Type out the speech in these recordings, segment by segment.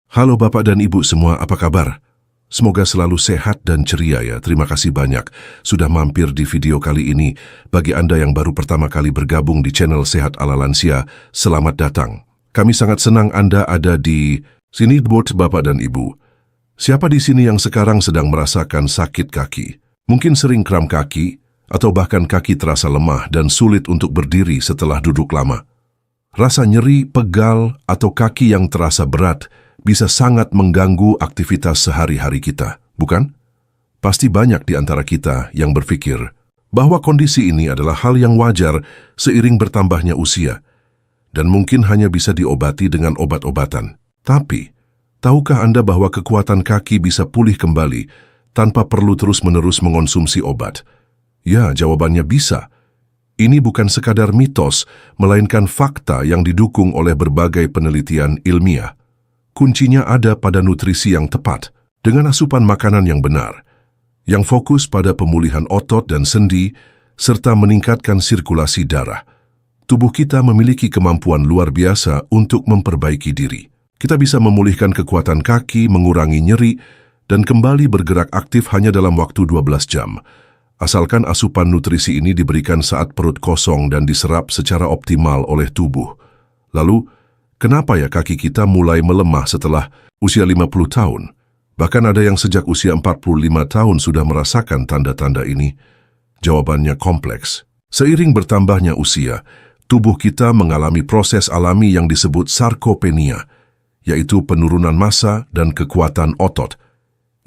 Halo Bapak dan Ibu semua, apa kabar? Semoga selalu sehat dan ceria ya. Terima kasih banyak sudah mampir di video kali ini. Bagi Anda yang baru pertama kali bergabung di channel Sehat Ala Lansia, selamat datang. Kami sangat senang Anda ada di sini buat Bapak dan Ibu. Siapa di sini yang sekarang sedang merasakan sakit kaki? Mungkin sering kram kaki, atau bahkan kaki terasa lemah dan sulit untuk berdiri setelah duduk lama. Rasa nyeri, pegal, atau kaki yang terasa berat bisa sangat mengganggu aktivitas sehari-hari kita, bukan? Pasti banyak di antara kita yang berpikir bahwa kondisi ini adalah hal yang wajar seiring bertambahnya usia dan mungkin hanya bisa diobati dengan obat-obatan. Tapi, tahukah Anda bahwa kekuatan kaki bisa pulih kembali tanpa perlu terus-menerus mengonsumsi obat? Ya, jawabannya bisa. Ini bukan sekadar mitos, melainkan fakta yang didukung oleh berbagai penelitian ilmiah. Kuncinya ada pada nutrisi yang tepat, dengan asupan makanan yang benar, yang fokus pada pemulihan otot dan sendi, serta meningkatkan sirkulasi darah. Tubuh kita memiliki kemampuan luar biasa untuk memperbaiki diri. Kita bisa memulihkan kekuatan kaki, mengurangi nyeri, dan kembali bergerak aktif hanya dalam waktu 12 jam. Asalkan asupan nutrisi ini diberikan saat perut kosong dan diserap secara optimal oleh tubuh. Lalu, kenapa ya kaki kita mulai melemah setelah usia 50 tahun? Bahkan ada yang sejak usia 45 tahun sudah merasakan tanda-tanda ini. Jawabannya kompleks. Seiring bertambahnya usia, tubuh kita mengalami proses alami yang disebut sarkopenia, yaitu penurunan massa dan kekuatan otot.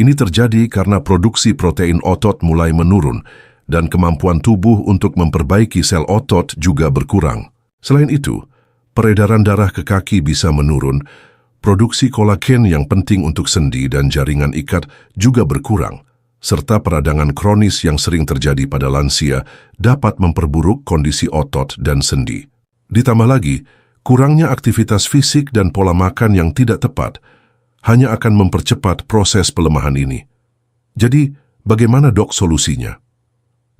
Ini terjadi karena produksi protein otot mulai menurun dan kemampuan tubuh untuk memperbaiki sel otot juga berkurang. Selain itu, peredaran darah ke kaki bisa menurun, produksi kolagen yang penting untuk sendi dan jaringan ikat juga berkurang, serta peradangan kronis yang sering terjadi pada lansia dapat memperburuk kondisi otot dan sendi. Ditambah lagi, kurangnya aktivitas fisik dan pola makan yang tidak tepat hanya akan mempercepat proses pelemahan ini. Jadi, bagaimana dok solusinya?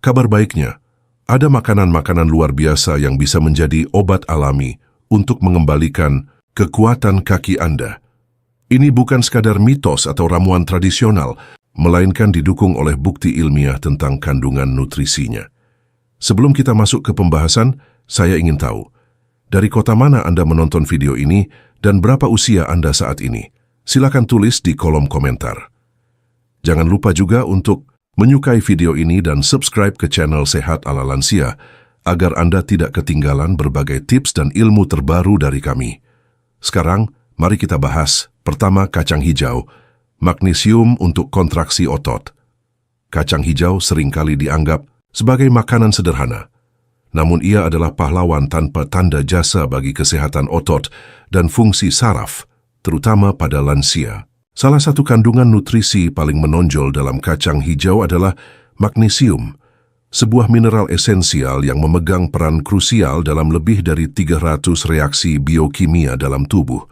Kabar baiknya, ada makanan-makanan luar biasa yang bisa menjadi obat alami untuk mengembalikan kekuatan kaki Anda. Ini bukan sekadar mitos atau ramuan tradisional, melainkan didukung oleh bukti ilmiah tentang kandungan nutrisinya. Sebelum kita masuk ke pembahasan, saya ingin tahu, dari kota mana Anda menonton video ini dan berapa usia Anda saat ini? Silakan tulis di kolom komentar. Jangan lupa juga untuk menyukai video ini dan subscribe ke channel Sehat Ala Lansia, agar Anda tidak ketinggalan berbagai tips dan ilmu terbaru dari kami. Sekarang, mari kita bahas. Pertama, kacang hijau, magnesium untuk kontraksi otot. Kacang hijau seringkali dianggap sebagai makanan sederhana, namun ia adalah pahlawan tanpa tanda jasa bagi kesehatan otot dan fungsi saraf, terutama pada lansia. Salah satu kandungan nutrisi paling menonjol dalam kacang hijau adalah magnesium, sebuah mineral esensial yang memegang peran krusial dalam lebih dari 300 reaksi biokimia dalam tubuh,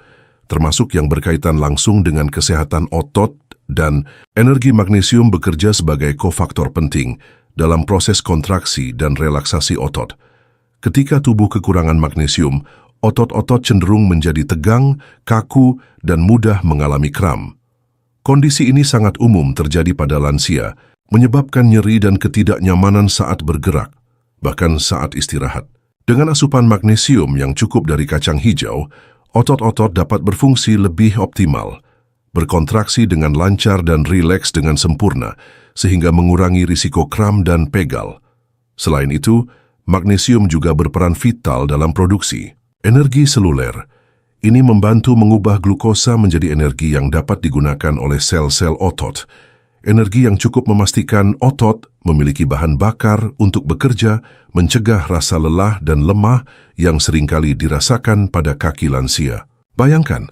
termasuk yang berkaitan langsung dengan kesehatan otot, dan energi magnesium bekerja sebagai kofaktor penting dalam proses kontraksi dan relaksasi otot. Ketika tubuh kekurangan magnesium, otot-otot cenderung menjadi tegang, kaku, dan mudah mengalami kram. Kondisi ini sangat umum terjadi pada lansia, menyebabkan nyeri dan ketidaknyamanan saat bergerak, bahkan saat istirahat. Dengan asupan magnesium yang cukup dari kacang hijau, otot-otot dapat berfungsi lebih optimal, berkontraksi dengan lancar dan rileks dengan sempurna, sehingga mengurangi risiko kram dan pegal. Selain itu, magnesium juga berperan vital dalam produksi energi seluler. Ini membantu mengubah glukosa menjadi energi yang dapat digunakan oleh sel-sel otot. Energi yang cukup memastikan otot memiliki bahan bakar untuk bekerja, mencegah rasa lelah dan lemah yang seringkali dirasakan pada kaki lansia. Bayangkan,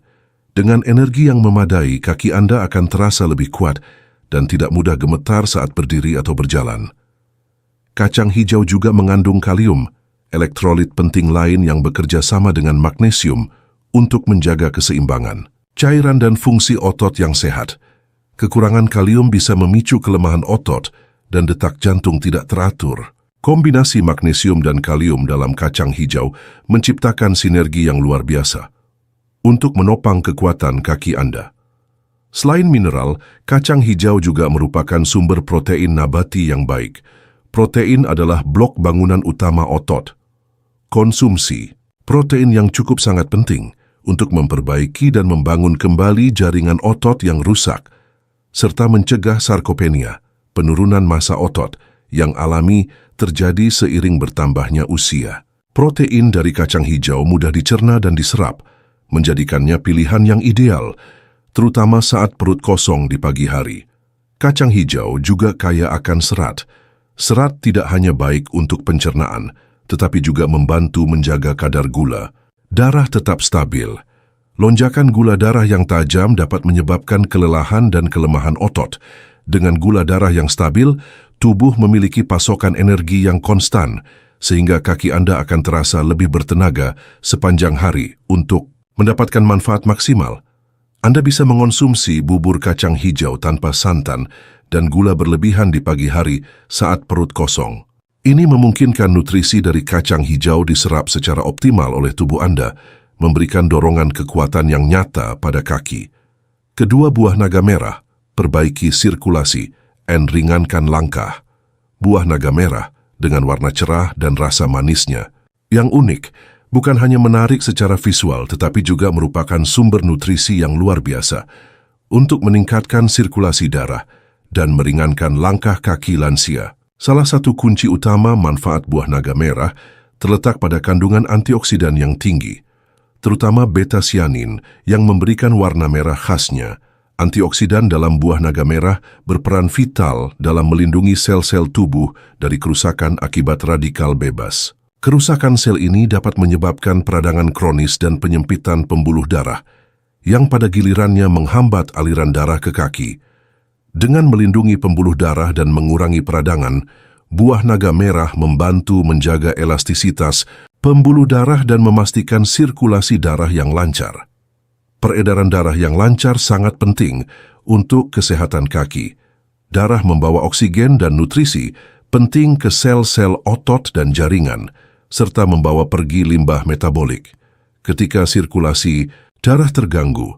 dengan energi yang memadai, kaki Anda akan terasa lebih kuat dan tidak mudah gemetar saat berdiri atau berjalan. Kacang hijau juga mengandung kalium, elektrolit penting lain yang bekerja sama dengan magnesium untuk menjaga keseimbangan, cairan dan fungsi otot yang sehat. Kekurangan kalium bisa memicu kelemahan otot dan detak jantung tidak teratur. Kombinasi magnesium dan kalium dalam kacang hijau menciptakan sinergi yang luar biasa. untuk menopang kekuatan kaki Anda. Selain mineral, kacang hijau juga merupakan sumber protein nabati yang baik. Protein adalah blok bangunan utama otot. Konsumsi protein yang cukup sangat penting untuk memperbaiki dan membangun kembali jaringan otot yang rusak, serta mencegah sarkopenia, penurunan massa otot yang alami terjadi seiring bertambahnya usia. Protein dari kacang hijau mudah dicerna dan diserap, menjadikannya pilihan yang ideal, terutama saat perut kosong di pagi hari. Kacang hijau juga kaya akan serat. Serat tidak hanya baik untuk pencernaan, tetapi juga membantu menjaga kadar gula. Darah tetap stabil. Lonjakan gula darah yang tajam dapat menyebabkan kelelahan dan kelemahan otot. Dengan gula darah yang stabil, tubuh memiliki pasokan energi yang konstan, sehingga kaki Anda akan terasa lebih bertenaga sepanjang hari untuk mendapatkan manfaat maksimal. Anda bisa mengonsumsi bubur kacang hijau tanpa santan dan gula berlebihan di pagi hari saat perut kosong. Ini memungkinkan nutrisi dari kacang hijau diserap secara optimal oleh tubuh Anda, memberikan dorongan kekuatan yang nyata pada kaki. Kedua buah naga merah, perbaiki sirkulasi dan ringankan langkah. Buah naga merah dengan warna cerah dan rasa manisnya. Yang unik, bukan hanya menarik secara visual, tetapi juga merupakan sumber nutrisi yang luar biasa untuk meningkatkan sirkulasi darah dan meringankan langkah kaki lansia. Salah satu kunci utama manfaat buah naga merah terletak pada kandungan antioksidan yang tinggi, terutama beta-cyanin yang memberikan warna merah khasnya. Antioksidan dalam buah naga merah berperan vital dalam melindungi sel-sel tubuh dari kerusakan akibat radikal bebas. Kerusakan sel ini dapat menyebabkan peradangan kronis dan penyempitan pembuluh darah, yang pada gilirannya menghambat aliran darah ke kaki. Dengan melindungi pembuluh darah dan mengurangi peradangan, buah naga merah membantu menjaga elastisitas pembuluh darah dan memastikan sirkulasi darah yang lancar. Peredaran darah yang lancar sangat penting untuk kesehatan kaki. Darah membawa oksigen dan nutrisi penting ke sel-sel otot dan jaringan, serta membawa pergi limbah metabolik. Ketika sirkulasi darah terganggu,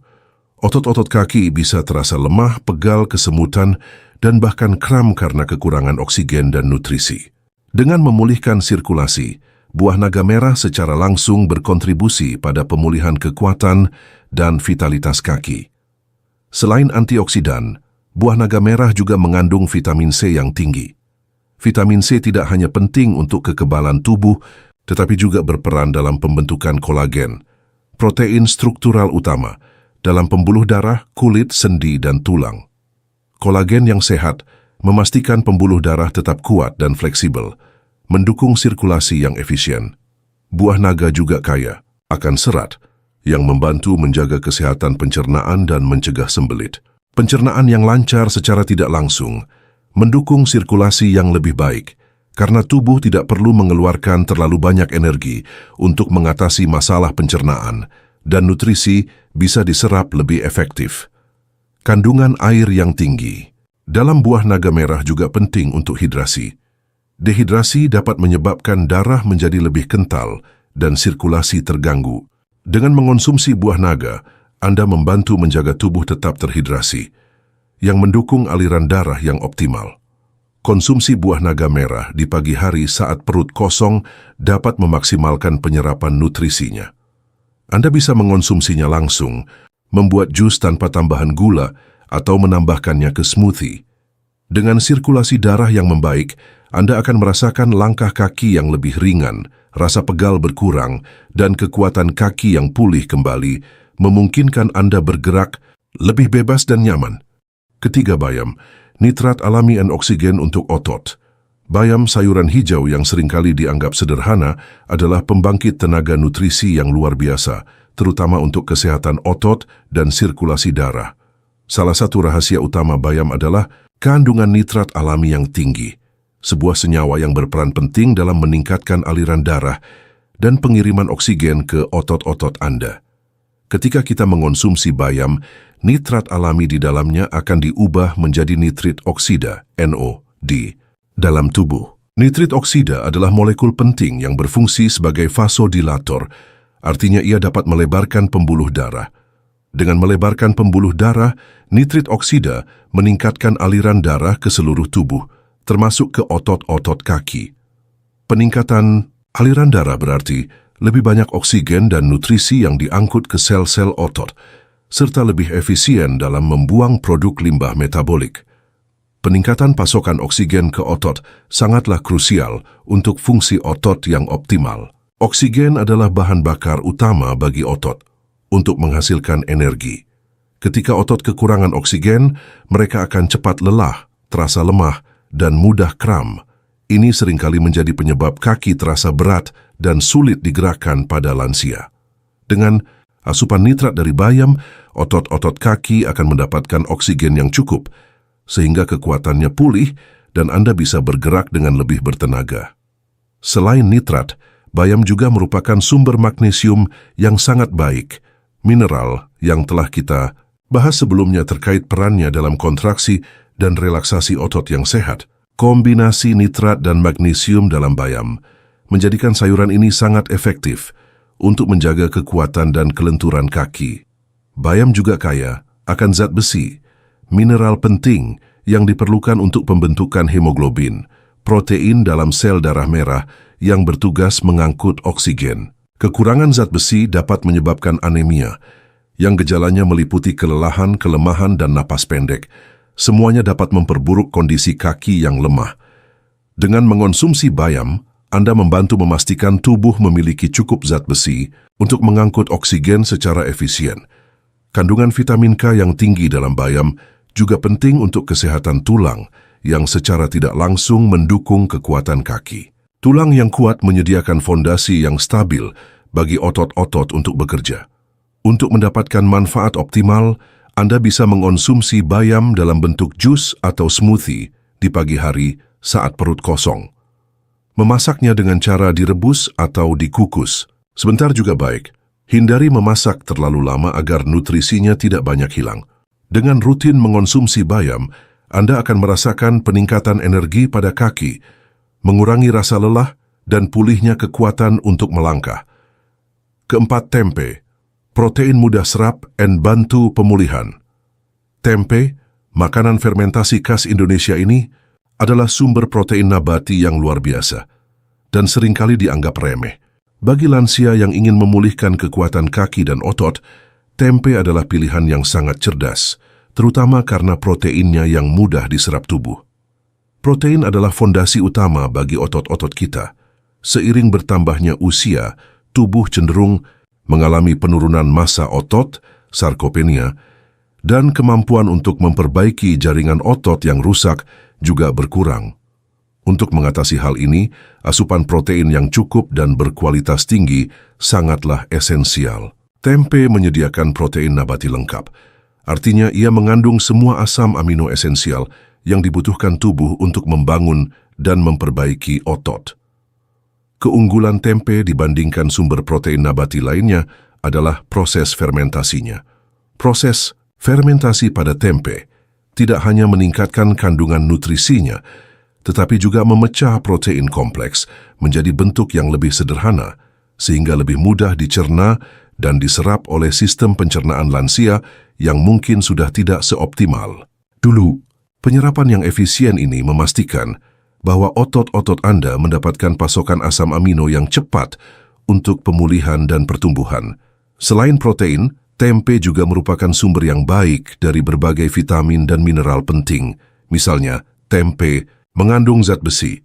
otot-otot kaki bisa terasa lemah, pegal, kesemutan, dan bahkan kram karena kekurangan oksigen dan nutrisi. Dengan memulihkan sirkulasi, buah naga merah secara langsung berkontribusi pada pemulihan kekuatan dan vitalitas kaki. Selain antioksidan, buah naga merah juga mengandung vitamin C yang tinggi. Vitamin C tidak hanya penting untuk kekebalan tubuh, tetapi juga berperan dalam pembentukan kolagen, protein struktural utama dalam pembuluh darah, kulit, sendi, dan tulang. Kolagen yang sehat memastikan pembuluh darah tetap kuat dan fleksibel, mendukung sirkulasi yang efisien. Buah naga juga kaya akan serat yang membantu menjaga kesehatan pencernaan dan mencegah sembelit. Pencernaan yang lancar secara tidak langsung mendukung sirkulasi yang lebih baik, karena tubuh tidak perlu mengeluarkan terlalu banyak energi untuk mengatasi masalah pencernaan, dan nutrisi bisa diserap lebih efektif. Kandungan air yang tinggi dalam buah naga merah juga penting untuk hidrasi. Dehidrasi dapat menyebabkan darah menjadi lebih kental dan sirkulasi terganggu. Dengan mengonsumsi buah naga, Anda membantu menjaga tubuh tetap terhidrasi, yang mendukung aliran darah yang optimal. Konsumsi buah naga merah di pagi hari saat perut kosong dapat memaksimalkan penyerapan nutrisinya. Anda bisa mengonsumsinya langsung, membuat jus tanpa tambahan gula, atau menambahkannya ke smoothie. Dengan sirkulasi darah yang membaik, Anda akan merasakan langkah kaki yang lebih ringan, rasa pegal berkurang, dan kekuatan kaki yang pulih kembali, memungkinkan Anda bergerak lebih bebas dan nyaman. Ketiga, bayam, nitrat alami dan oksigen untuk otot. Bayam, sayuran hijau yang seringkali dianggap sederhana, adalah pembangkit tenaga nutrisi yang luar biasa, terutama untuk kesehatan otot dan sirkulasi darah. Salah satu rahasia utama bayam adalah kandungan nitrat alami yang tinggi, sebuah senyawa yang berperan penting dalam meningkatkan aliran darah dan pengiriman oksigen ke otot-otot Anda. Ketika kita mengonsumsi bayam, nitrat alami di dalamnya akan diubah menjadi nitrit oksida, NO, di dalam tubuh. Nitrit oksida adalah molekul penting yang berfungsi sebagai vasodilator artinya ia dapat melebarkan pembuluh darah. Dengan melebarkan pembuluh darah, nitrit oksida meningkatkan aliran darah ke seluruh tubuh, termasuk ke otot-otot kaki. Peningkatan aliran darah berarti lebih banyak oksigen dan nutrisi yang diangkut ke sel-sel otot, serta lebih efisien dalam membuang produk limbah metabolik. Peningkatan pasokan oksigen ke otot sangatlah krusial untuk fungsi otot yang optimal. Oksigen adalah bahan bakar utama bagi otot untuk menghasilkan energi. Ketika otot kekurangan oksigen, mereka akan cepat lelah, terasa lemah, dan mudah kram. Ini seringkali menjadi penyebab kaki terasa berat dan sulit digerakkan pada lansia. Dengan asupan nitrat dari bayam, otot-otot kaki akan mendapatkan oksigen yang cukup, sehingga kekuatannya pulih dan Anda bisa bergerak dengan lebih bertenaga. Selain nitrat, bayam juga merupakan sumber magnesium yang sangat baik, mineral yang telah kita bahas sebelumnya terkait perannya dalam kontraksi dan relaksasi otot yang sehat. Kombinasi nitrat dan magnesium dalam bayam menjadikan sayuran ini sangat efektif untuk menjaga kekuatan dan kelenturan kaki. Bayam juga kaya akan zat besi, mineral penting yang diperlukan untuk pembentukan hemoglobin, protein dalam sel darah merah yang bertugas mengangkut oksigen. Kekurangan zat besi dapat menyebabkan anemia, yang gejalanya meliputi kelelahan, kelemahan, dan napas pendek. Semuanya dapat memperburuk kondisi kaki yang lemah. Dengan mengonsumsi bayam, Anda membantu memastikan tubuh memiliki cukup zat besi untuk mengangkut oksigen secara efisien. Kandungan vitamin K yang tinggi dalam bayam juga penting untuk kesehatan tulang yang secara tidak langsung mendukung kekuatan kaki. Tulang yang kuat menyediakan fondasi yang stabil bagi otot-otot untuk bekerja. Untuk mendapatkan manfaat optimal, Anda bisa mengonsumsi bayam dalam bentuk jus atau smoothie di pagi hari saat perut kosong. Memasaknya dengan cara direbus atau dikukus. Sebentar juga baik. Hindari memasak terlalu lama agar nutrisinya tidak banyak hilang. Dengan rutin mengonsumsi bayam, Anda akan merasakan peningkatan energi pada kaki, mengurangi rasa lelah, dan pulihnya kekuatan untuk melangkah. Keempat, tempe. Protein mudah serap dan bantu pemulihan. Tempe, makanan fermentasi khas Indonesia ini, adalah sumber protein nabati yang luar biasa dan seringkali dianggap remeh. Bagi lansia yang ingin memulihkan kekuatan kaki dan otot, tempe adalah pilihan yang sangat cerdas, terutama karena proteinnya yang mudah diserap tubuh. Protein adalah fondasi utama bagi otot-otot kita. Seiring bertambahnya usia, tubuh cenderung mengalami penurunan massa otot, sarkopenia, dan kemampuan untuk memperbaiki jaringan otot yang rusak juga berkurang. Untuk mengatasi hal ini, asupan protein yang cukup dan berkualitas tinggi sangatlah esensial. Tempe menyediakan protein nabati lengkap. Artinya ia mengandung semua asam amino esensial yang dibutuhkan tubuh untuk membangun dan memperbaiki otot. Keunggulan tempe dibandingkan sumber protein nabati lainnya adalah proses fermentasinya. Proses fermentasi pada tempe tidak hanya meningkatkan kandungan nutrisinya, tetapi juga memecah protein kompleks menjadi bentuk yang lebih sederhana, sehingga lebih mudah dicerna dan diserap oleh sistem pencernaan lansia yang mungkin sudah tidak seoptimal. Dulu, penyerapan yang efisien ini memastikan bahwa otot-otot Anda mendapatkan pasokan asam amino yang cepat untuk pemulihan dan pertumbuhan. Selain protein, tempe juga merupakan sumber yang baik dari berbagai vitamin dan mineral penting. Misalnya, tempe mengandung zat besi,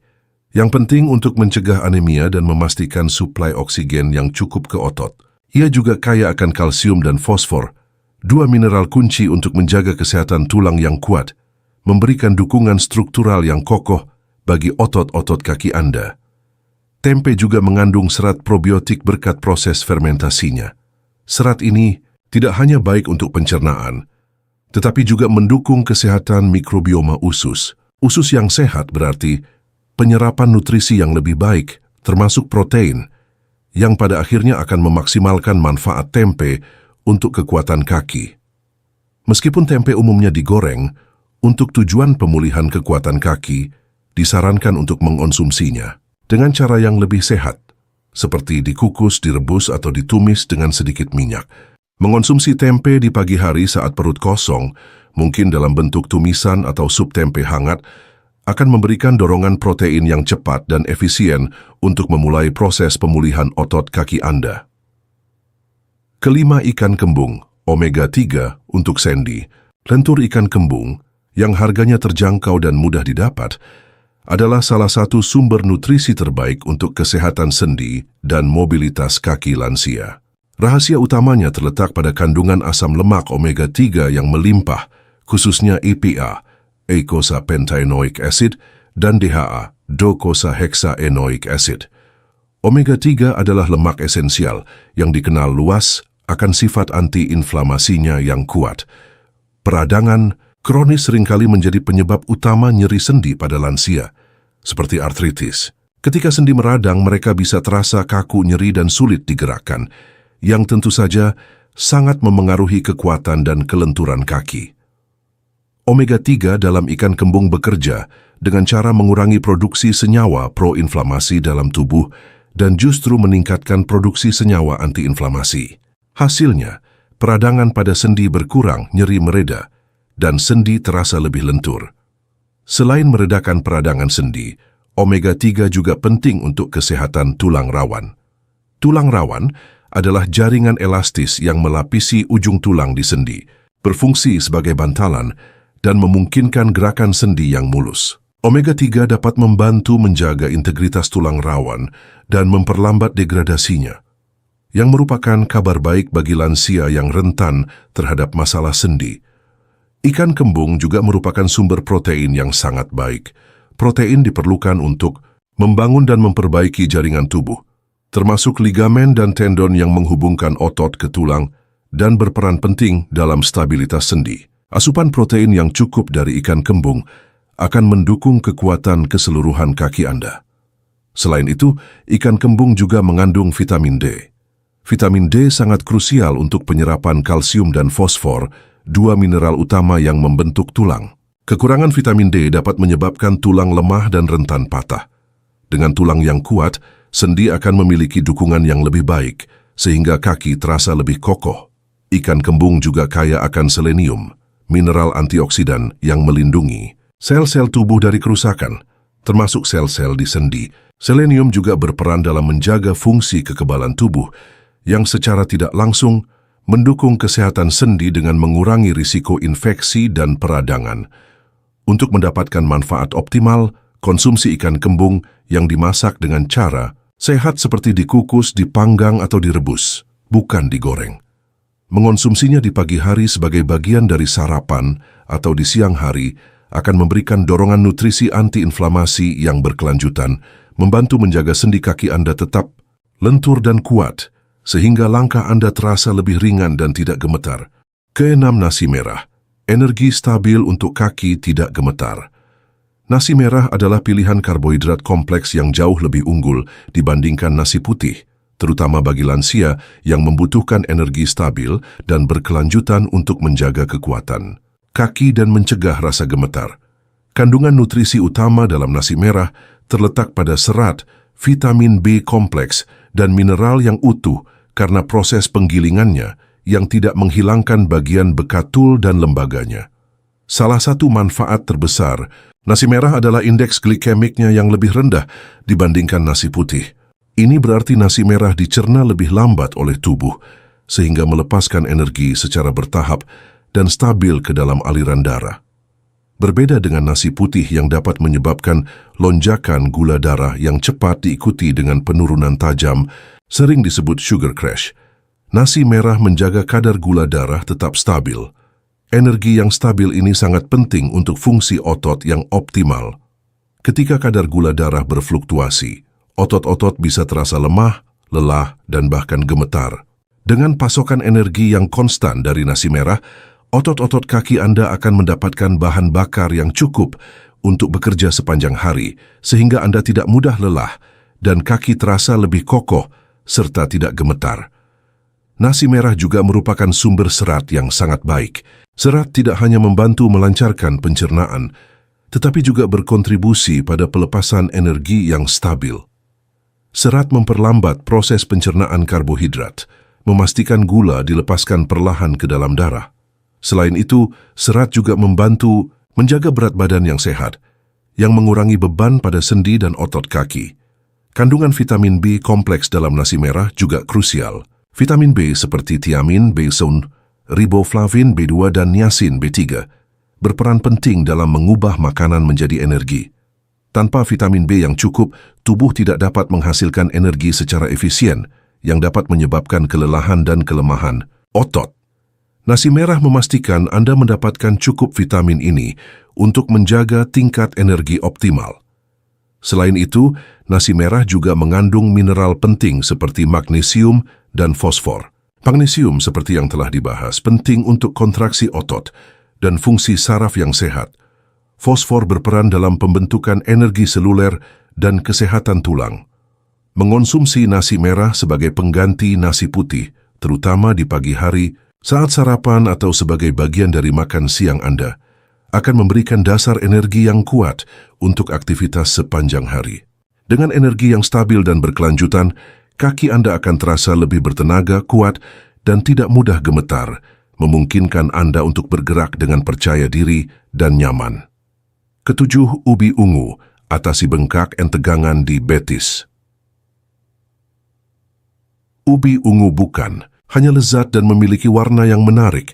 yang penting untuk mencegah anemia dan memastikan suplai oksigen yang cukup ke otot. Ia juga kaya akan kalsium dan fosfor, dua mineral kunci untuk menjaga kesehatan tulang yang kuat, memberikan dukungan struktural yang kokoh bagi otot-otot kaki Anda. Tempe juga mengandung serat probiotik berkat proses fermentasinya. Serat ini tidak hanya baik untuk pencernaan, tetapi juga mendukung kesehatan mikrobioma usus. Usus yang sehat berarti penyerapan nutrisi yang lebih baik, termasuk protein, yang pada akhirnya akan memaksimalkan manfaat tempe untuk kekuatan kaki. Meskipun tempe umumnya digoreng, untuk tujuan pemulihan kekuatan kaki, disarankan untuk mengonsumsinya dengan cara yang lebih sehat, seperti dikukus, direbus, atau ditumis dengan sedikit minyak. Mengonsumsi tempe di pagi hari saat perut kosong, mungkin dalam bentuk tumisan atau sup tempe hangat, akan memberikan dorongan protein yang cepat dan efisien untuk memulai proses pemulihan otot kaki Anda. Kelima, ikan kembung, omega 3 untuk sendi. Lentur ikan kembung, yang harganya terjangkau dan mudah didapat, adalah salah satu sumber nutrisi terbaik untuk kesehatan sendi dan mobilitas kaki lansia. Rahasia utamanya terletak pada kandungan asam lemak omega 3 yang melimpah, khususnya EPA, eicosapentaenoic acid, dan DHA, docosahexaenoic acid. Omega 3 adalah lemak esensial yang dikenal luas akan sifat anti-inflamasinya yang kuat. Peradangan kronis seringkali menjadi penyebab utama nyeri sendi pada lansia, seperti artritis. Ketika sendi meradang, mereka bisa terasa kaku, nyeri, dan sulit digerakkan, yang tentu saja sangat memengaruhi kekuatan dan kelenturan kaki. Omega 3 dalam ikan kembung bekerja dengan cara mengurangi produksi senyawa pro-inflamasi dalam tubuh dan justru meningkatkan produksi senyawa anti-inflamasi. Hasilnya, peradangan pada sendi berkurang, nyeri mereda, dan sendi terasa lebih lentur. Selain meredakan peradangan sendi, omega 3 juga penting untuk kesehatan tulang rawan. Tulang rawan adalah jaringan elastis yang melapisi ujung tulang di sendi, berfungsi sebagai bantalan dan memungkinkan gerakan sendi yang mulus. Omega 3 dapat membantu menjaga integritas tulang rawan dan memperlambat degradasinya, yang merupakan kabar baik bagi lansia yang rentan terhadap masalah sendi. Ikan kembung juga merupakan sumber protein yang sangat baik. Protein diperlukan untuk membangun dan memperbaiki jaringan tubuh, termasuk ligamen dan tendon yang menghubungkan otot ke tulang dan berperan penting dalam stabilitas sendi. Asupan protein yang cukup dari ikan kembung akan mendukung kekuatan keseluruhan kaki Anda. Selain itu, ikan kembung juga mengandung vitamin D. Vitamin D sangat krusial untuk penyerapan kalsium dan fosfor, dua mineral utama yang membentuk tulang. Kekurangan vitamin D dapat menyebabkan tulang lemah dan rentan patah. Dengan tulang yang kuat, sendi akan memiliki dukungan yang lebih baik, sehingga kaki terasa lebih kokoh. Ikan kembung juga kaya akan selenium, mineral antioksidan yang melindungi sel-sel tubuh dari kerusakan, termasuk sel-sel di sendi. Selenium juga berperan dalam menjaga fungsi kekebalan tubuh, yang secara tidak langsung mendukung kesehatan sendi dengan mengurangi risiko infeksi dan peradangan. Untuk mendapatkan manfaat optimal, konsumsi ikan kembung yang dimasak dengan cara sehat seperti dikukus, dipanggang, atau direbus, bukan digoreng. Mengonsumsinya di pagi hari sebagai bagian dari sarapan atau di siang hari akan memberikan dorongan nutrisi anti-inflamasi yang berkelanjutan, membantu menjaga sendi kaki Anda tetap lentur dan kuat, sehingga langkah Anda terasa lebih ringan dan tidak gemetar. Keenam, nasi merah. Energi stabil untuk kaki tidak gemetar. Nasi merah adalah pilihan karbohidrat kompleks yang jauh lebih unggul dibandingkan nasi putih, terutama bagi lansia yang membutuhkan energi stabil dan berkelanjutan untuk menjaga kekuatan kaki dan mencegah rasa gemetar. Kandungan nutrisi utama dalam nasi merah terletak pada serat, vitamin B kompleks, dan mineral yang utuh karena proses penggilingannya yang tidak menghilangkan bagian bekatul dan lembaganya. Salah satu manfaat terbesar, nasi merah adalah indeks glikemiknya yang lebih rendah dibandingkan nasi putih. Ini berarti nasi merah dicerna lebih lambat oleh tubuh, sehingga melepaskan energi secara bertahap dan stabil ke dalam aliran darah. Berbeda dengan nasi putih yang dapat menyebabkan lonjakan gula darah yang cepat diikuti dengan penurunan tajam, sering disebut sugar crash. Nasi merah menjaga kadar gula darah tetap stabil. Energi yang stabil ini sangat penting untuk fungsi otot yang optimal. Ketika kadar gula darah berfluktuasi, otot-otot bisa terasa lemah, lelah, dan bahkan gemetar. Dengan pasokan energi yang konstan dari nasi merah, otot-otot kaki Anda akan mendapatkan bahan bakar yang cukup untuk bekerja sepanjang hari, sehingga Anda tidak mudah lelah dan kaki terasa lebih kokoh serta tidak gemetar. Nasi merah juga merupakan sumber serat yang sangat baik. Serat tidak hanya membantu melancarkan pencernaan, tetapi juga berkontribusi pada pelepasan energi yang stabil. Serat memperlambat proses pencernaan karbohidrat, memastikan gula dilepaskan perlahan ke dalam darah. Selain itu, serat juga membantu menjaga berat badan yang sehat, yang mengurangi beban pada sendi dan otot kaki. Kandungan vitamin B kompleks dalam nasi merah juga krusial. Vitamin B seperti thiamin, B-zone, riboflavin, B2, dan niacin, B3 berperan penting dalam mengubah makanan menjadi energi. Tanpa vitamin B yang cukup, tubuh tidak dapat menghasilkan energi secara efisien yang dapat menyebabkan kelelahan dan kelemahan otot. Nasi merah memastikan Anda mendapatkan cukup vitamin ini untuk menjaga tingkat energi optimal. Selain itu, nasi merah juga mengandung mineral penting seperti magnesium dan fosfor. Magnesium, seperti yang telah dibahas, penting untuk kontraksi otot dan fungsi saraf yang sehat. Fosfor berperan dalam pembentukan energi seluler dan kesehatan tulang. Mengonsumsi nasi merah sebagai pengganti nasi putih, terutama di pagi hari, saat sarapan atau sebagai bagian dari makan siang Anda, akan memberikan dasar energi yang kuat untuk aktivitas sepanjang hari. Dengan energi yang stabil dan berkelanjutan, kaki Anda akan terasa lebih bertenaga, kuat, dan tidak mudah gemetar, memungkinkan Anda untuk bergerak dengan percaya diri dan nyaman. Ketujuh, ubi ungu, atasi bengkak dan tegangan di betis. Ubi ungu bukan hanya lezat dan memiliki warna yang menarik,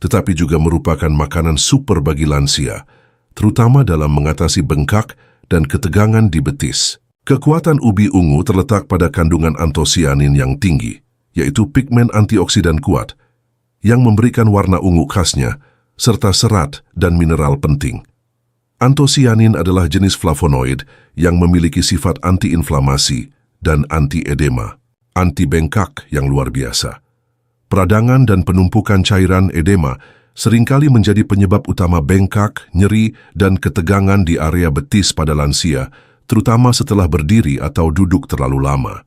tetapi juga merupakan makanan super bagi lansia, terutama dalam mengatasi bengkak dan ketegangan di betis. Kekuatan ubi ungu terletak pada kandungan antosianin yang tinggi, yaitu pigmen antioksidan kuat, yang memberikan warna ungu khasnya, serta serat dan mineral penting. Antosianin adalah jenis flavonoid yang memiliki sifat anti-inflamasi dan anti-edema, anti-bengkak yang luar biasa. Peradangan dan penumpukan cairan edema seringkali menjadi penyebab utama bengkak, nyeri, dan ketegangan di area betis pada lansia, terutama setelah berdiri atau duduk terlalu lama.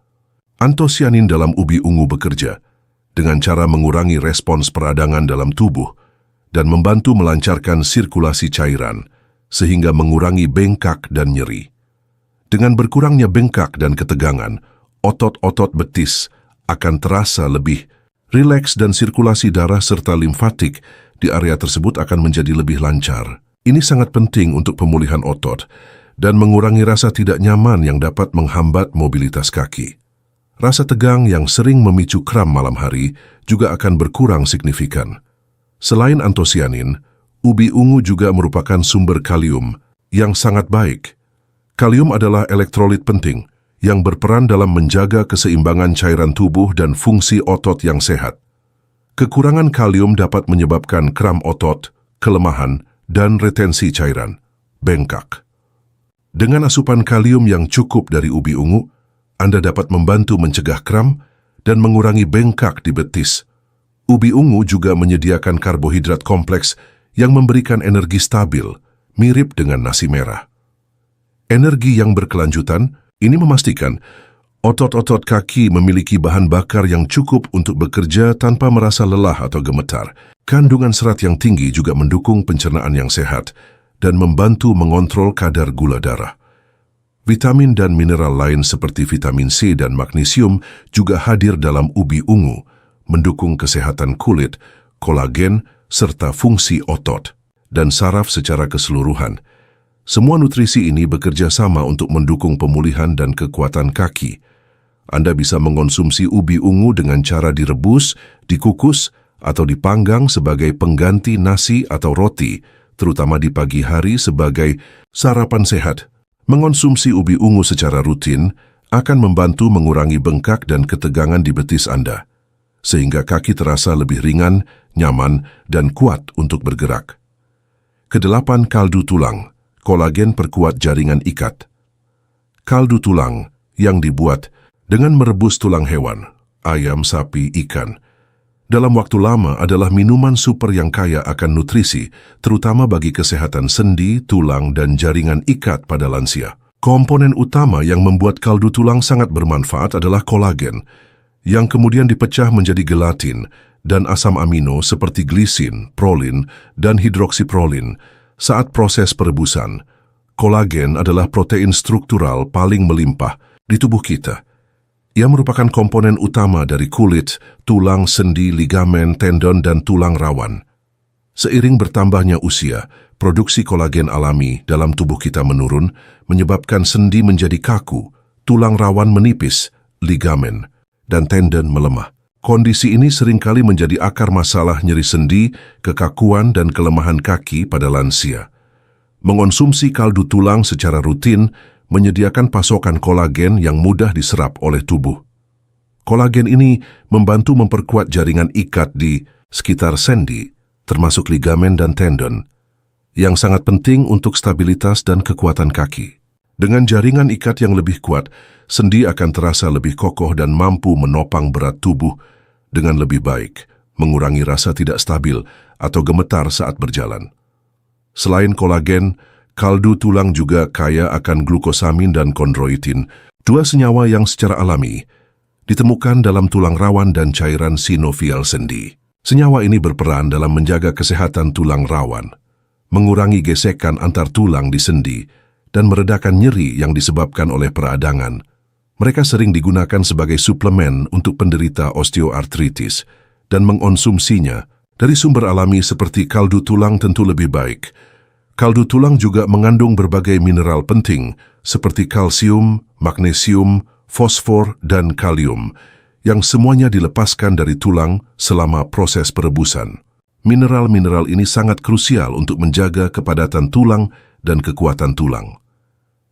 Antosianin dalam ubi ungu bekerja dengan cara mengurangi respons peradangan dalam tubuh dan membantu melancarkan sirkulasi cairan, sehingga mengurangi bengkak dan nyeri. Dengan berkurangnya bengkak dan ketegangan, otot-otot betis akan terasa lebih rileks dan sirkulasi darah serta limfatik di area tersebut akan menjadi lebih lancar. Ini sangat penting untuk pemulihan otot dan mengurangi rasa tidak nyaman yang dapat menghambat mobilitas kaki. Rasa tegang yang sering memicu kram malam hari juga akan berkurang signifikan. Selain antosianin, ubi ungu juga merupakan sumber kalium yang sangat baik. Kalium adalah elektrolit penting yang berperan dalam menjaga keseimbangan cairan tubuh dan fungsi otot yang sehat. Kekurangan kalium dapat menyebabkan kram otot, kelemahan, dan retensi cairan, bengkak. Dengan asupan kalium yang cukup dari ubi ungu, Anda dapat membantu mencegah kram dan mengurangi bengkak di betis. Ubi ungu juga menyediakan karbohidrat kompleks yang memberikan energi stabil, mirip dengan nasi merah. Energi yang berkelanjutan ini memastikan otot-otot kaki memiliki bahan bakar yang cukup untuk bekerja tanpa merasa lelah atau gemetar. Kandungan serat yang tinggi juga mendukung pencernaan yang sehat dan membantu mengontrol kadar gula darah. Vitamin dan mineral lain seperti vitamin C dan magnesium juga hadir dalam ubi ungu, mendukung kesehatan kulit, kolagen, serta fungsi otot dan saraf secara keseluruhan. Semua nutrisi ini bekerja sama untuk mendukung pemulihan dan kekuatan kaki. Anda bisa mengonsumsi ubi ungu dengan cara direbus, dikukus, atau dipanggang sebagai pengganti nasi atau roti, terutama di pagi hari sebagai sarapan sehat. Mengonsumsi ubi ungu secara rutin akan membantu mengurangi bengkak dan ketegangan di betis Anda, sehingga kaki terasa lebih ringan, nyaman, dan kuat untuk bergerak. Kedelapan, kaldu tulang. Kolagen perkuat jaringan ikat. Kaldu tulang yang dibuat dengan merebus tulang hewan, ayam, sapi, ikan, dalam waktu lama adalah minuman super yang kaya akan nutrisi, terutama bagi kesehatan sendi, tulang, dan jaringan ikat pada lansia. Komponen utama yang membuat kaldu tulang sangat bermanfaat adalah kolagen, yang kemudian dipecah menjadi gelatin dan asam amino seperti glisin, prolin, dan hidroksiprolin. Saat proses perebusan, kolagen adalah protein struktural paling melimpah di tubuh kita Ia merupakan komponen utama dari kulit, tulang, sendi, ligamen, tendon, dan tulang rawan. Seiring bertambahnya usia, produksi kolagen alami dalam tubuh kita menurun, menyebabkan sendi menjadi kaku, tulang rawan menipis, ligamen, dan tendon melemah. Kondisi ini seringkali menjadi akar masalah nyeri sendi, kekakuan, dan kelemahan kaki pada lansia. Mengonsumsi kaldu tulang secara rutin menyediakan pasokan kolagen yang mudah diserap oleh tubuh. Kolagen ini membantu memperkuat jaringan ikat di sekitar sendi, termasuk ligamen dan tendon, yang sangat penting untuk stabilitas dan kekuatan kaki. Dengan jaringan ikat yang lebih kuat, sendi akan terasa lebih kokoh dan mampu menopang berat tubuh dengan lebih baik, mengurangi rasa tidak stabil atau gemetar saat berjalan. Selain kolagen, kaldu tulang juga kaya akan glukosamin dan kondroitin, dua senyawa yang secara alami ditemukan dalam tulang rawan dan cairan sinovial sendi. Senyawa ini berperan dalam menjaga kesehatan tulang rawan, mengurangi gesekan antar tulang di sendi, dan meredakan nyeri yang disebabkan oleh peradangan. Mereka sering digunakan sebagai suplemen untuk penderita osteoartritis, dan mengonsumsinya dari sumber alami seperti kaldu tulang tentu lebih baik. Kaldu tulang juga mengandung berbagai mineral penting seperti kalsium, magnesium, fosfor, dan kalium, yang semuanya dilepaskan dari tulang selama proses perebusan. Mineral-mineral ini sangat krusial untuk menjaga kepadatan tulang dan kekuatan tulang,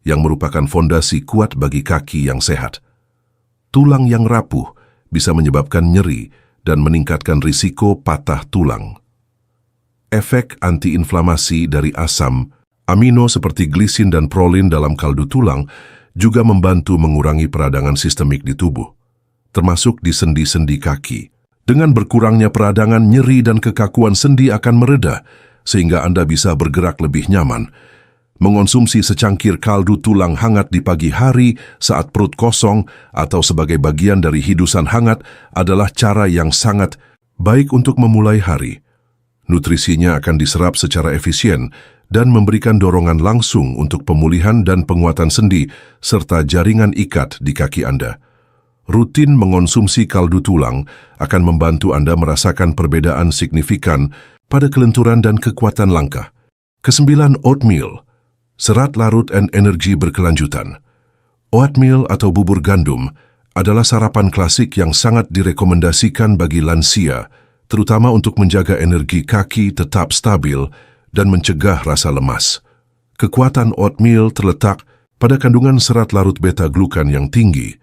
yang merupakan fondasi kuat bagi kaki yang sehat. Tulang yang rapuh bisa menyebabkan nyeri dan meningkatkan risiko patah tulang. Efek antiinflamasi dari asam amino seperti glisin dan prolin dalam kaldu tulang juga membantu mengurangi peradangan sistemik di tubuh, termasuk di sendi-sendi kaki. Dengan berkurangnya peradangan, nyeri dan kekakuan sendi akan mereda, sehingga Anda bisa bergerak lebih nyaman. Mengonsumsi secangkir kaldu tulang hangat di pagi hari saat perut kosong atau sebagai bagian dari hidusan hangat adalah cara yang sangat baik untuk memulai hari. Nutrisinya akan diserap secara efisien dan memberikan dorongan langsung untuk pemulihan dan penguatan sendi serta jaringan ikat di kaki Anda. Rutin mengonsumsi kaldu tulang akan membantu Anda merasakan perbedaan signifikan pada kelenturan dan kekuatan langkah. Kesembilan, oatmeal, serat larut dan energi berkelanjutan. Oatmeal atau bubur gandum adalah sarapan klasik yang sangat direkomendasikan bagi lansia, terutama untuk menjaga energi kaki tetap stabil dan mencegah rasa lemas. Kekuatan oatmeal terletak pada kandungan serat larut beta-glukan yang tinggi,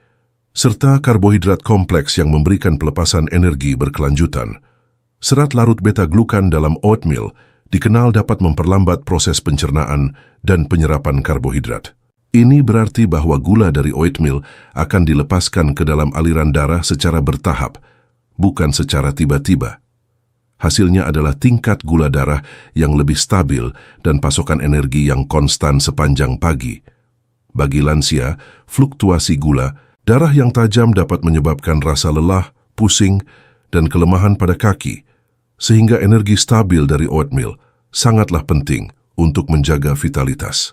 serta karbohidrat kompleks yang memberikan pelepasan energi berkelanjutan. Serat larut beta-glukan dalam oatmeal dikenal dapat memperlambat proses pencernaan dan penyerapan karbohidrat. Ini berarti bahwa gula dari oatmeal akan dilepaskan ke dalam aliran darah secara bertahap, bukan secara tiba-tiba. Hasilnya adalah tingkat gula darah yang lebih stabil dan pasokan energi yang konstan sepanjang pagi. Bagi lansia, fluktuasi gula darah yang tajam dapat menyebabkan rasa lelah, pusing, dan kelemahan pada kaki, sehingga energi stabil dari oatmeal sangatlah penting untuk menjaga vitalitas.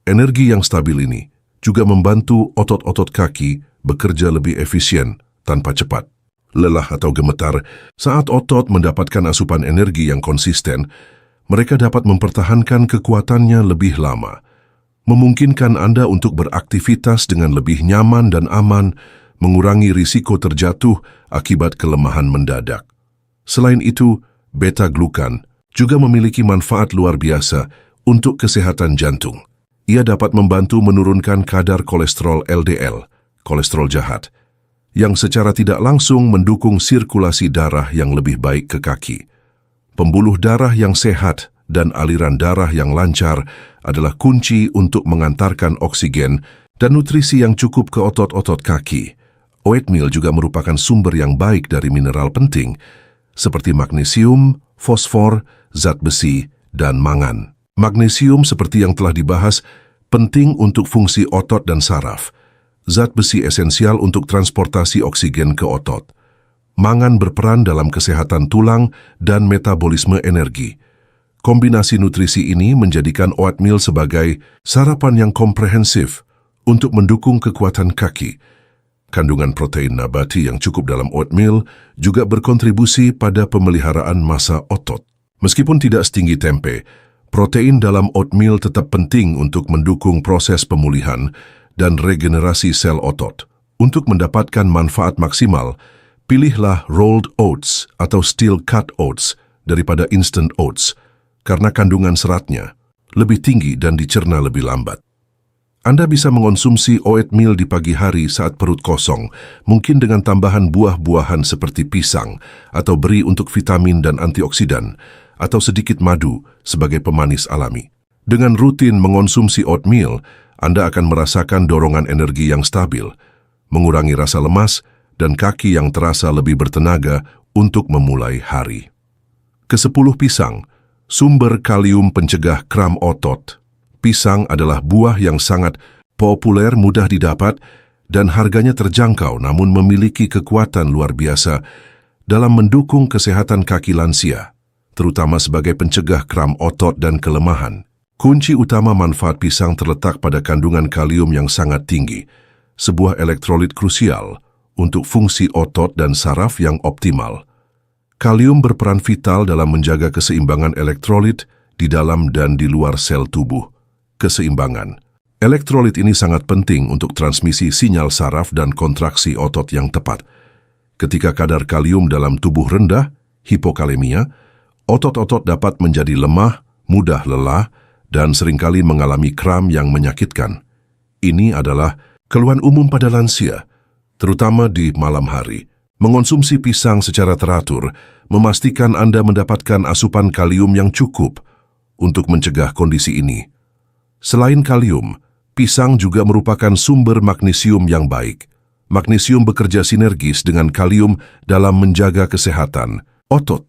Energi yang stabil ini juga membantu otot-otot kaki bekerja lebih efisien tanpa cepat lelah atau gemetar. Saat otot mendapatkan asupan energi yang konsisten, mereka dapat mempertahankan kekuatannya lebih lama, memungkinkan Anda untuk beraktivitas dengan lebih nyaman dan aman, mengurangi risiko terjatuh akibat kelemahan mendadak. Selain itu, beta-glukan juga memiliki manfaat luar biasa untuk kesehatan jantung. Ia dapat membantu menurunkan kadar kolesterol LDL, kolesterol jahat, yang secara tidak langsung mendukung sirkulasi darah yang lebih baik ke kaki. Pembuluh darah yang sehat dan aliran darah yang lancar adalah kunci untuk mengantarkan oksigen dan nutrisi yang cukup ke otot-otot kaki. Oatmeal juga merupakan sumber yang baik dari mineral penting, seperti magnesium, fosfor, zat besi, dan mangan. Magnesium, seperti yang telah dibahas, penting untuk fungsi otot dan saraf. Zat besi esensial untuk transportasi oksigen ke otot. Mangan berperan dalam kesehatan tulang dan metabolisme energi. Kombinasi nutrisi ini menjadikan oatmeal sebagai sarapan yang komprehensif untuk mendukung kekuatan kaki. Kandungan protein nabati yang cukup dalam oatmeal juga berkontribusi pada pemeliharaan massa otot. Meskipun tidak setinggi tempe, protein dalam oatmeal tetap penting untuk mendukung proses pemulihan dan regenerasi sel otot. Untuk mendapatkan manfaat maksimal, pilihlah rolled oats atau steel cut oats daripada instant oats karena kandungan seratnya lebih tinggi dan dicerna lebih lambat. Anda bisa mengonsumsi oatmeal di pagi hari saat perut kosong, mungkin dengan tambahan buah-buahan seperti pisang atau beri untuk vitamin dan antioksidan, atau sedikit madu sebagai pemanis alami. Dengan rutin mengonsumsi oatmeal, Anda akan merasakan dorongan energi yang stabil, mengurangi rasa lemas, dan kaki yang terasa lebih bertenaga untuk memulai hari. Ke-10 pisang, sumber kalium pencegah kram otot. Pisang adalah buah yang sangat populer, mudah didapat, dan harganya terjangkau namun memiliki kekuatan luar biasa dalam mendukung kesehatan kaki lansia, terutama sebagai pencegah kram otot dan kelemahan. Kunci utama manfaat pisang terletak pada kandungan kalium yang sangat tinggi, sebuah elektrolit krusial untuk fungsi otot dan saraf yang optimal. Kalium berperan vital dalam menjaga keseimbangan elektrolit di dalam dan di luar sel tubuh. Keseimbangan. Elektrolit ini sangat penting untuk transmisi sinyal saraf dan kontraksi otot yang tepat. Ketika kadar kalium dalam tubuh rendah, hipokalemia, otot-otot dapat menjadi lemah, mudah lelah, dan seringkali mengalami kram yang menyakitkan. Ini adalah keluhan umum pada lansia, terutama di malam hari. Mengonsumsi pisang secara teratur memastikan Anda mendapatkan asupan kalium yang cukup untuk mencegah kondisi ini. Selain kalium, pisang juga merupakan sumber magnesium yang baik. Magnesium bekerja sinergis dengan kalium dalam menjaga kesehatan otot.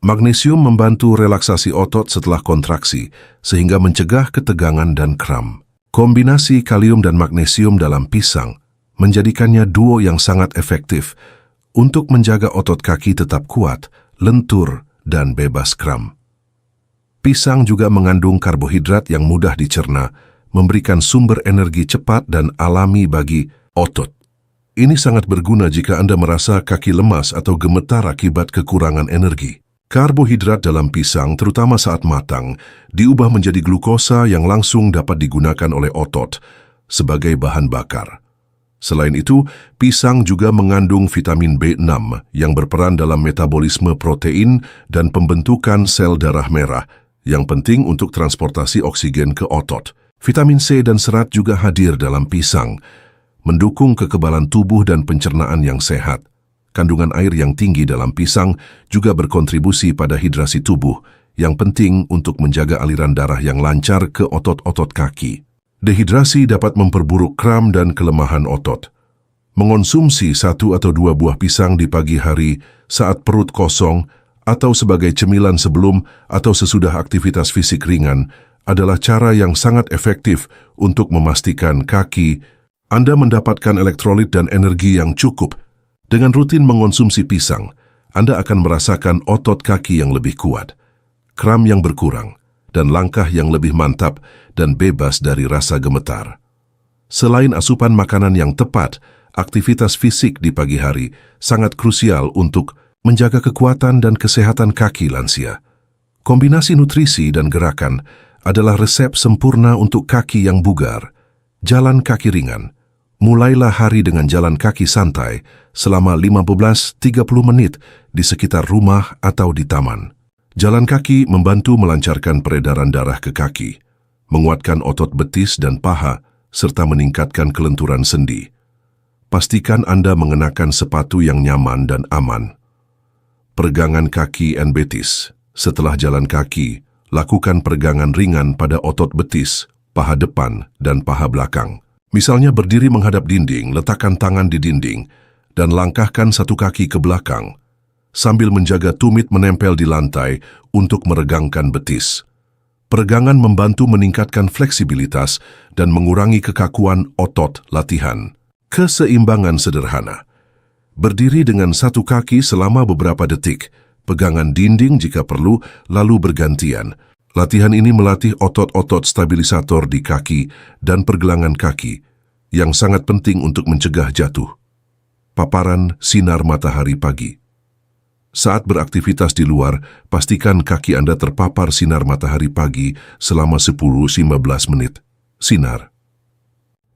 Magnesium membantu relaksasi otot setelah kontraksi, sehingga mencegah ketegangan dan kram. Kombinasi kalium dan magnesium dalam pisang menjadikannya duo yang sangat efektif untuk menjaga otot kaki tetap kuat, lentur, dan bebas kram. Pisang juga mengandung karbohidrat yang mudah dicerna, memberikan sumber energi cepat dan alami bagi otot. Ini sangat berguna jika Anda merasa kaki lemas atau gemetar akibat kekurangan energi. Karbohidrat dalam pisang, terutama saat matang, diubah menjadi glukosa yang langsung dapat digunakan oleh otot sebagai bahan bakar. Selain itu, pisang juga mengandung vitamin B6 yang berperan dalam metabolisme protein dan pembentukan sel darah merah, yang penting untuk transportasi oksigen ke otot. Vitamin C dan serat juga hadir dalam pisang, mendukung kekebalan tubuh dan pencernaan yang sehat. Kandungan air yang tinggi dalam pisang juga berkontribusi pada hidrasi tubuh, yang penting untuk menjaga aliran darah yang lancar ke otot-otot kaki. Dehidrasi dapat memperburuk kram dan kelemahan otot. Mengonsumsi 1 atau 2 buah pisang di pagi hari saat perut kosong atau sebagai cemilan sebelum atau sesudah aktivitas fisik ringan adalah cara yang sangat efektif untuk memastikan kaki Anda mendapatkan elektrolit dan energi yang cukup. Dengan rutin mengonsumsi pisang, Anda akan merasakan otot kaki yang lebih kuat, kram yang berkurang, dan langkah yang lebih mantap dan bebas dari rasa gemetar. Selain asupan makanan yang tepat, aktivitas fisik di pagi hari sangat krusial untuk menjaga kekuatan dan kesehatan kaki lansia. Kombinasi nutrisi dan gerakan adalah resep sempurna untuk kaki yang bugar. Jalan kaki ringan. Mulailah hari dengan jalan kaki santai selama 15-30 menit di sekitar rumah atau di taman. Jalan kaki membantu melancarkan peredaran darah ke kaki, menguatkan otot betis dan paha, serta meningkatkan kelenturan sendi. Pastikan Anda mengenakan sepatu yang nyaman dan aman. Peregangan kaki and betis. Setelah jalan kaki, lakukan peregangan ringan pada otot betis, paha depan, dan paha belakang. Misalnya berdiri menghadap dinding, letakkan tangan di dinding, dan langkahkan satu kaki ke belakang, sambil menjaga tumit menempel di lantai untuk meregangkan betis. Peregangan membantu meningkatkan fleksibilitas dan mengurangi kekakuan otot latihan. Keseimbangan sederhana. Berdiri dengan satu kaki selama beberapa detik, pegangan dinding jika perlu, lalu bergantian. Latihan ini melatih otot-otot stabilisator di kaki dan pergelangan kaki, yang sangat penting untuk mencegah jatuh. paparan sinar matahari pagi. Saat beraktivitas di luar, pastikan kaki Anda terpapar sinar matahari pagi selama 10-15 menit. Sinar.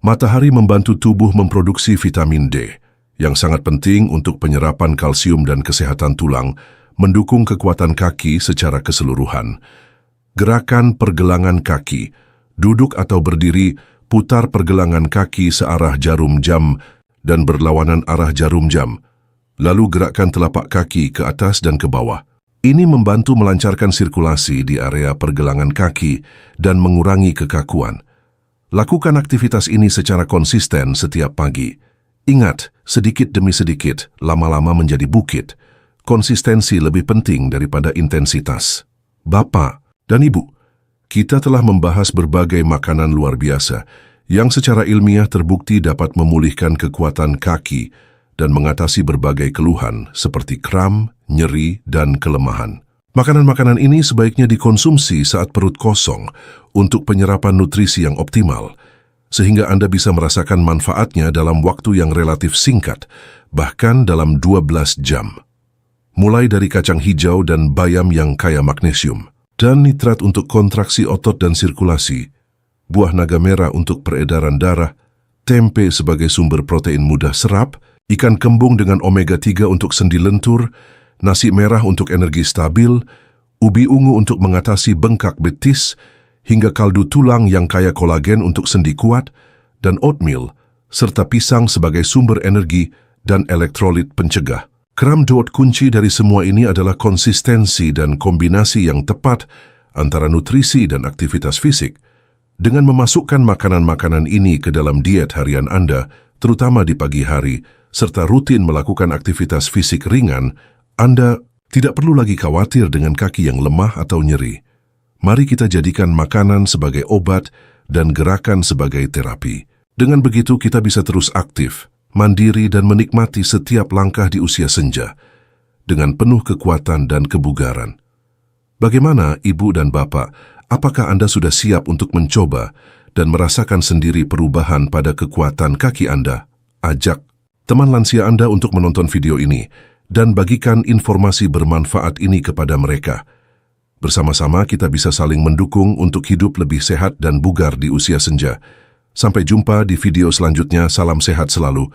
Matahari membantu tubuh memproduksi vitamin D, yang sangat penting untuk penyerapan kalsium dan kesehatan tulang, mendukung kekuatan kaki secara keseluruhan. Gerakan pergelangan kaki. Duduk atau berdiri, putar pergelangan kaki searah jarum jam dan berlawanan arah jarum jam. Lalu gerakkan telapak kaki ke atas dan ke bawah. Ini membantu melancarkan sirkulasi di area pergelangan kaki dan mengurangi kekakuan. Lakukan aktivitas ini secara konsisten setiap pagi. Ingat, sedikit demi sedikit, lama-lama menjadi bukit. Konsistensi lebih penting daripada intensitas. Bapak dan Ibu, kita telah membahas berbagai makanan luar biasa yang secara ilmiah terbukti dapat memulihkan kekuatan kaki dan mengatasi berbagai keluhan seperti kram, nyeri, dan kelemahan. Makanan-makanan ini sebaiknya dikonsumsi saat perut kosong untuk penyerapan nutrisi yang optimal, sehingga Anda bisa merasakan manfaatnya dalam waktu yang relatif singkat, bahkan dalam 12 jam. Mulai dari kacang hijau dan bayam yang kaya magnesium, dan nitrat untuk kontraksi otot dan sirkulasi, buah naga merah untuk peredaran darah, tempe sebagai sumber protein mudah serap, ikan kembung dengan omega-3 untuk sendi lentur, nasi merah untuk energi stabil, ubi ungu untuk mengatasi bengkak betis, hingga kaldu tulang yang kaya kolagen untuk sendi kuat, dan oatmeal, serta pisang sebagai sumber energi dan elektrolit pencegah. Kunci dari semua ini adalah konsistensi dan kombinasi yang tepat antara nutrisi dan aktivitas fisik. Dengan memasukkan makanan-makanan ini ke dalam diet harian Anda, terutama di pagi hari, serta rutin melakukan aktivitas fisik ringan, Anda tidak perlu lagi khawatir dengan kaki yang lemah atau nyeri. Mari kita jadikan makanan sebagai obat dan gerakan sebagai terapi. Dengan begitu kita bisa terus aktif, mandiri dan menikmati setiap langkah di usia senja dengan penuh kekuatan dan kebugaran. Bagaimana Ibu dan Bapak, apakah Anda sudah siap untuk mencoba dan merasakan sendiri perubahan pada kekuatan kaki Anda? Ajak teman lansia Anda untuk menonton video ini dan bagikan informasi bermanfaat ini kepada mereka. Bersama-sama kita bisa saling mendukung untuk hidup lebih sehat dan bugar di usia senja. Sampai jumpa di video selanjutnya. Salam sehat selalu.